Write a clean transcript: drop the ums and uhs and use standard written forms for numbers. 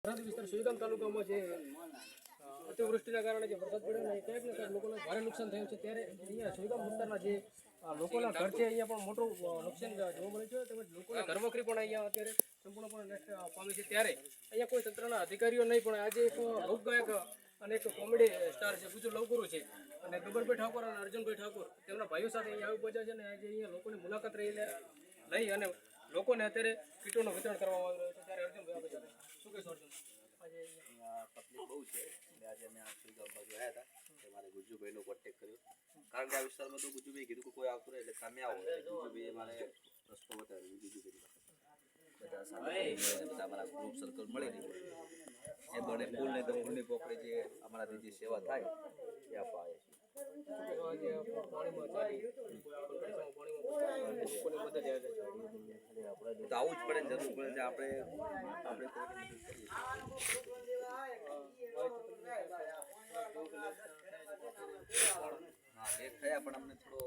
થરાદ વિસ્તાર સુઈગામ તાલુકામાં જે અતિવૃષ્ટિના કારણે જે વરસાદ પડ્યો ને ક્યાંક ને ક્યાંક લોકોને ભારે નુકસાન થયું છે, ત્યારે અહીંયા સુઈગામ વિસ્તારના જે લોકોના ઘર છે અહીંયા પણ મોટું નુકસાન જોવા મળે છે, તેમજ લોકોની ઘરવખરી પણ અહીંયા અત્યારે સંપૂર્ણપણે નષ્ટ પામી છે. ત્યારે અહીંયા કોઈ તંત્રના અધિકારીઓ નહીં, પણ આજે એક લોકગાયક અને એક કોમેડી સ્ટાર છે ગુજુ લવગુરુ છે અને ગબ્બરભાઈ ઠાકોર અને અર્જુનભાઈ ઠાકોર તેમના ભાઈઓ સાથે અહીંયા આવી પહોંચ્યા છે અને આજે અહીંયા લોકોની મુલાકાત લઈ અને લોકોને અત્યારે કીટોનું વિતરણ કરવામાં આવી રહ્યું છે. ત્યારે અર્જુનભાઈ આપણે શું કહેશો? અર્જુન, આજે અહીંયા તકલીફ બહુ છે. આજે અમે આ સુઈગામ બાજુ આવ્યા હતા, મારે ગુજ્જુભાઈનો કોન્ટેક્ટ કર્યો, કારણ કે આ વિસ્તારમાં તો ગુજ્જુભાઈ કીધું કે કોઈ આવતું રહે એટલે તમે આવો. ગુજ્જુભાઈએ મારે રસ્તો બતાવ્યો. ગુજ્જુભાઈ બધા સાથે બધા અમારા ગ્રુપ સર્કલ મળી રહ્યું એ બને ફૂલ ને તો ફૂલની પોકડી જે અમારાથી જે સેવા થાય એ આપવા આવ્યા છીએ. તો આવું જ પડે, જરૂર પડે છે. આપણે હા લેટ થયા પણ અમને થોડો